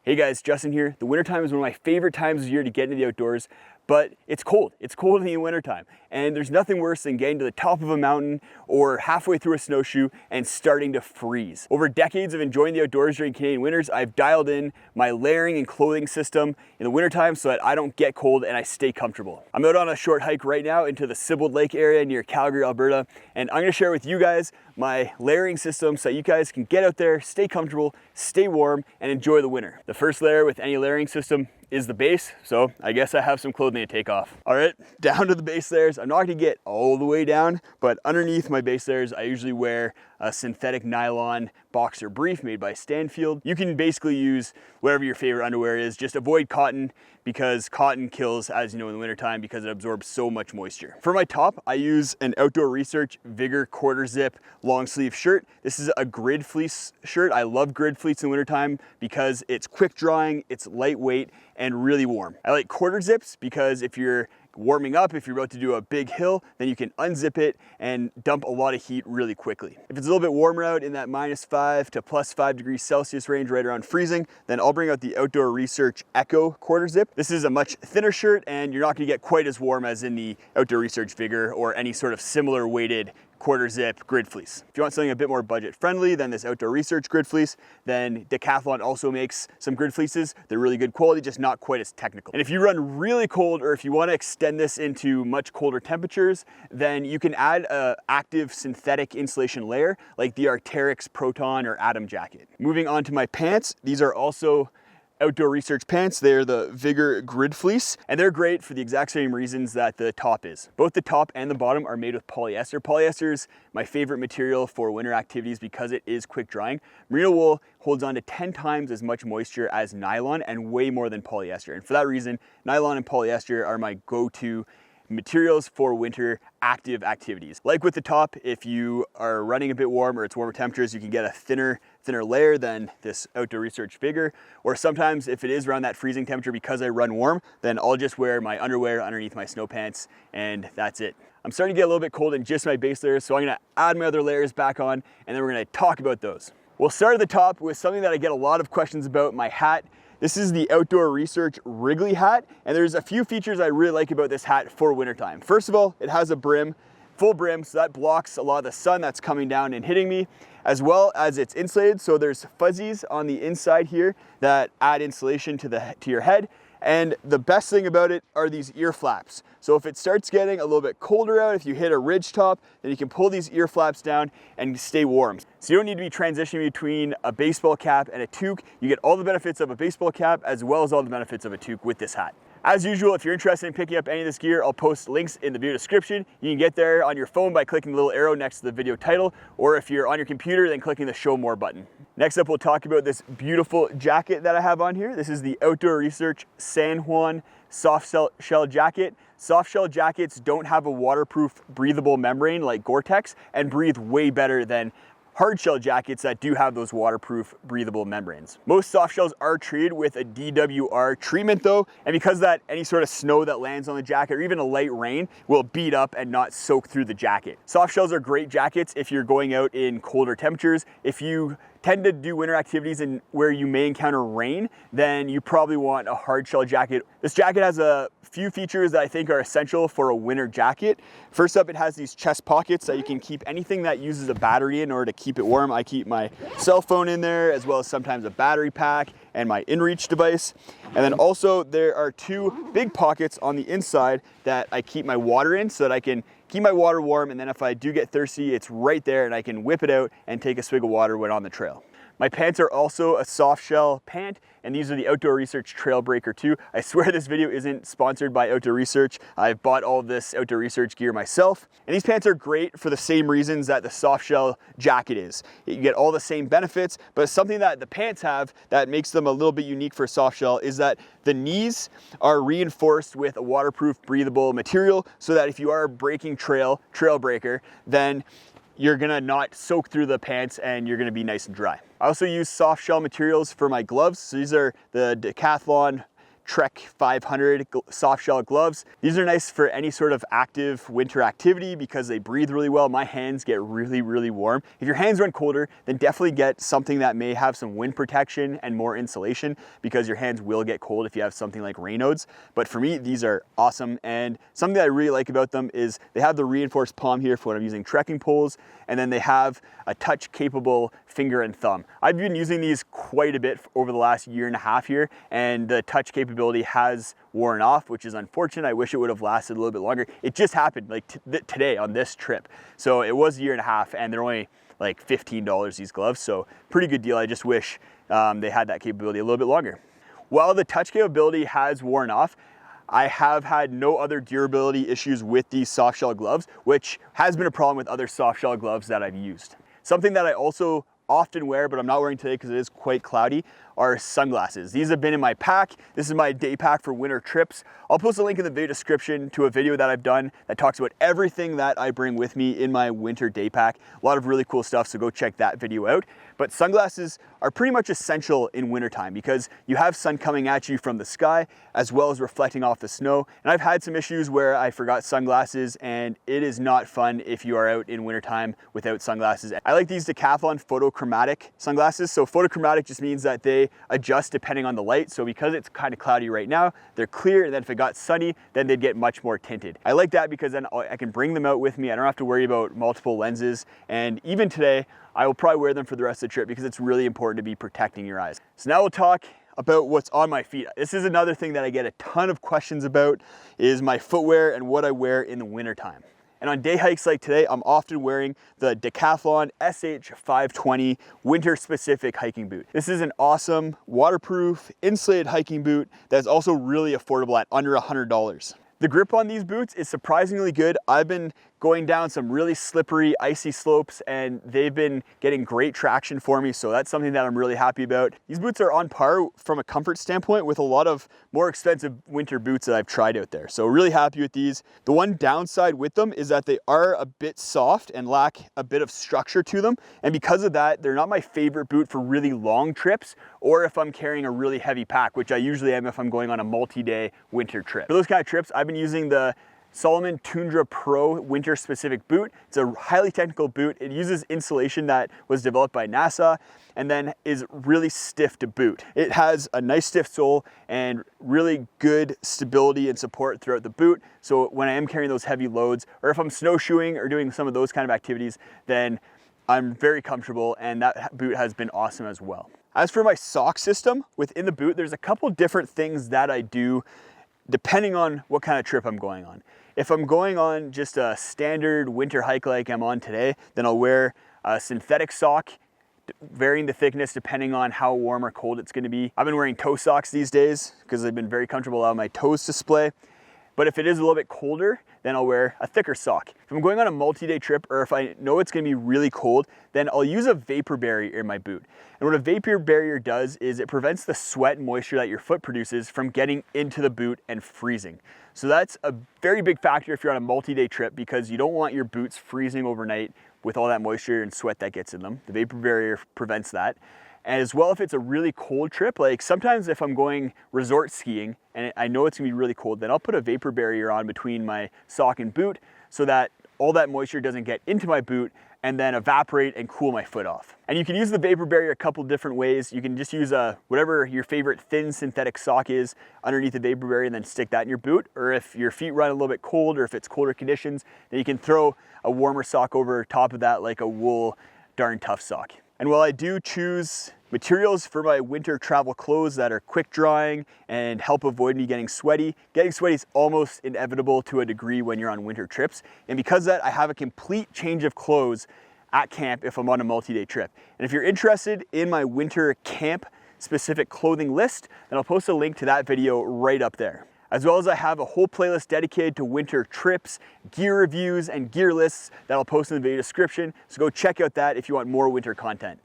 Hey guys, Justin here. The wintertime is one of my favorite times of year to get into the outdoors, but it's cold. It's cold in the wintertime, and there's nothing worse than getting to the top of a mountain or halfway through a snowshoe and starting to freeze. Over decades of enjoying the outdoors during Canadian winters, I've dialed in my layering and clothing system in the wintertime so that I don't get cold and I stay comfortable. I'm out on a short hike right now into the Sibbald Lake area near Calgary, Alberta, and I'm gonna share with you guys my layering system so that you guys can get out there, stay comfortable, stay warm, and enjoy the winter. The first layer with any layering system is the base, so I guess I have some clothing to take off. All right, down to the base layers. I'm not gonna get all the way down, but underneath my base layers, I usually wear a synthetic nylon boxer brief made by Stanfield. You can basically use whatever your favorite underwear is, just avoid cotton because cotton kills, as you know, in the wintertime because it absorbs so much moisture. For my top, I use an Outdoor Research Vigor quarter zip long sleeve shirt. This is a grid fleece shirt. I love grid fleece in the wintertime because it's quick drying, it's lightweight, and really warm. I like quarter zips because if you're warming up, if you're about to do a big hill, then you can unzip it and dump a lot of heat really quickly. If it's a little bit warmer out in that -5 to +5 degrees Celsius range, right around freezing, then I'll bring out the Outdoor Research Echo quarter zip. This is a much thinner shirt and you're not gonna get quite as warm as in the Outdoor Research Vigor or any sort of similar weighted quarter zip grid fleece. If you want something a bit more budget friendly than this Outdoor Research grid fleece, then Decathlon also makes some grid fleeces. They're really good quality, just not quite as technical. And if you run really cold or if you want to extend this into much colder temperatures, then you can add an active synthetic insulation layer like the Arc'teryx Proton or Atom jacket. Moving on to my pants, these are also Outdoor Research pants. They're the Vigor grid fleece, and they're great for the exact same reasons that the top is. Both the top and the bottom are made with polyester. Polyester is my favorite material for winter activities because it is quick drying. Merino wool holds on to 10 times as much moisture as nylon and way more than polyester. And for that reason, nylon and polyester are my go-to materials for winter active activities. Like with the top, if you are running a bit warm or it's warmer temperatures, you can get a thinner layer than this Outdoor Research Vigor. Or sometimes if it is around that freezing temperature because I run warm, then I'll just wear my underwear underneath my snow pants and that's it. I'm starting to get a little bit cold in just my base layers, so I'm gonna add my other layers back on and then we're gonna talk about those. We'll start at the top with something that I get a lot of questions about, my hat. This is the Outdoor Research Wrigley hat, and there's a few features I really like about this hat for wintertime. First of all, it has a brim, full brim, so that blocks a lot of the sun that's coming down and hitting me, as well as it's insulated, so there's fuzzies on the inside here that add insulation to your head. And the best thing about it are these ear flaps. So if it starts getting a little bit colder out, if you hit a ridge top, then you can pull these ear flaps down and stay warm. So you don't need to be transitioning between a baseball cap and a toque. You get all the benefits of a baseball cap as well as all the benefits of a toque with this hat. As usual, if you're interested in picking up any of this gear, I'll post links in the video description. You can get there on your phone by clicking the little arrow next to the video title, or if you're on your computer, then clicking the Show More button. Next up, we'll talk about this beautiful jacket that I have on here. This is the Outdoor Research San Juan soft shell jacket. Soft shell jackets don't have a waterproof breathable membrane like Gore-Tex and breathe way better than hard shell jackets that do have those waterproof breathable membranes. Most soft shells are treated with a DWR treatment though, and because of that, any sort of snow that lands on the jacket or even a light rain will beat up and not soak through the jacket. Soft shells are great jackets if you're going out in colder temperatures. If you tend to do winter activities and where you may encounter rain, then you probably want a hard shell jacket. This jacket has a few features that I think are essential for a winter jacket. First up, it has these chest pockets that you can keep anything that uses a battery in order to keep it warm. I keep my cell phone in there as well as sometimes a battery pack and my inReach device. And then also there are two big pockets on the inside that I keep my water in so that I can keep my water warm, and then if I do get thirsty, it's right there and I can whip it out and take a swig of water when on the trail. My pants are also a soft shell pant, and these are the Outdoor Research Trailbreaker 2. I swear this video isn't sponsored by Outdoor Research. I've bought all of this Outdoor Research gear myself. And these pants are great for the same reasons that the soft shell jacket is. You get all the same benefits, but something that the pants have that makes them a little bit unique for soft shell is that the knees are reinforced with a waterproof breathable material so that if you are breaking trailbreaker, then you're gonna not soak through the pants and you're gonna be nice and dry. I also use soft shell materials for my gloves. So these are the Decathlon Trek 500 soft shell gloves. These are nice for any sort of active winter activity because they breathe really well. My hands get really, really warm. If your hands run colder, then definitely get something that may have some wind protection and more insulation because your hands will get cold if you have something like Raynaud's. But for me, these are awesome. And something that I really like about them is they have the reinforced palm here for when I'm using trekking poles, and then they have a touch capable finger and thumb. I've been using these quite a bit over the last year and a half here, and the touch capability has worn off, which is unfortunate. I wish it would have lasted a little bit longer. It just happened like today on this trip. So it was a year and a half, and they're only like $15, these gloves. So pretty good deal. I just wish they had that capability a little bit longer. While the touch capability has worn off, I have had no other durability issues with these soft shell gloves, which has been a problem with other soft shell gloves that I've used. Something that I also often wear, but I'm not wearing today because it is quite cloudy, are sunglasses. These have been in my pack. This is my day pack for winter trips. I'll post a link in the video description to a video that I've done that talks about everything that I bring with me in my winter day pack. A lot of really cool stuff, so go check that video out. But sunglasses are pretty much essential in wintertime because you have sun coming at you from the sky as well as reflecting off the snow. And I've had some issues where I forgot sunglasses, and it is not fun if you are out in wintertime without sunglasses. I like these Decathlon photochromatic sunglasses. So photochromatic just means that they adjust depending on the light. So because it's kind of cloudy right now, they're clear, and then if it got sunny, then they'd get much more tinted. I like that because then I can bring them out with me. I don't have to worry about multiple lenses. And even today, I will probably wear them for the rest of the trip because it's really important to be protecting your eyes. So now we'll talk about what's on my feet. This is another thing that I get a ton of questions about, is my footwear and what I wear in the wintertime. And on day hikes like today, I'm often wearing the Decathlon SH520 winter specific hiking boot. This is an awesome waterproof insulated hiking boot that's also really affordable at under $100. The grip on these boots is surprisingly good. I've been going down some really slippery, icy slopes, and they've been getting great traction for me, so that's something that I'm really happy about. These boots are on par from a comfort standpoint with a lot of more expensive winter boots that I've tried out there, so really happy with these. The one downside with them is that they are a bit soft and lack a bit of structure to them, and because of that, they're not my favorite boot for really long trips or if I'm carrying a really heavy pack, which I usually am if I'm going on a multi-day winter trip. For those kind of trips, I've been using the Salomon Toundra Pro winter specific boot. It's a highly technical boot. It uses insulation that was developed by NASA and then is really stiff to boot. It has a nice stiff sole and really good stability and support throughout the boot. So when I am carrying those heavy loads, or if I'm snowshoeing or doing some of those kind of activities, then I'm very comfortable, and that boot has been awesome as well. As for my sock system within the boot, there's a couple different things that I do depending on what kind of trip I'm going on. If I'm going on just a standard winter hike like I'm on today, then I'll wear a synthetic sock, varying the thickness depending on how warm or cold it's going to be. I've been wearing toe socks these days because they've been very comfortable, allowing my toes to splay. But if it is a little bit colder, then I'll wear a thicker sock. If I'm going on a multi-day trip, or if I know it's gonna be really cold, then I'll use a vapor barrier in my boot. And what a vapor barrier does is it prevents the sweat and moisture that your foot produces from getting into the boot and freezing. So that's a very big factor if you're on a multi-day trip, because you don't want your boots freezing overnight with all that moisture and sweat that gets in them. The vapor barrier prevents that. And as well, if it's a really cold trip, like sometimes if I'm going resort skiing and I know it's gonna be really cold, then I'll put a vapor barrier on between my sock and boot so that all that moisture doesn't get into my boot and then evaporate and cool my foot off. And you can use the vapor barrier a couple different ways. You can just use whatever your favorite thin synthetic sock is underneath the vapor barrier and then stick that in your boot. Or if your feet run a little bit cold, or if it's colder conditions, then you can throw a warmer sock over top of that, like a wool Darn Tough sock. And while I do choose materials for my winter travel clothes that are quick drying and help avoid me getting sweaty is almost inevitable to a degree when you're on winter trips. And because of that, I have a complete change of clothes at camp if I'm on a multi-day trip. And if you're interested in my winter camp specific clothing list, then I'll post a link to that video right up there. As well as I have a whole playlist dedicated to winter trips, gear reviews, and gear lists that I'll post in the video description. So go check out that if you want more winter content.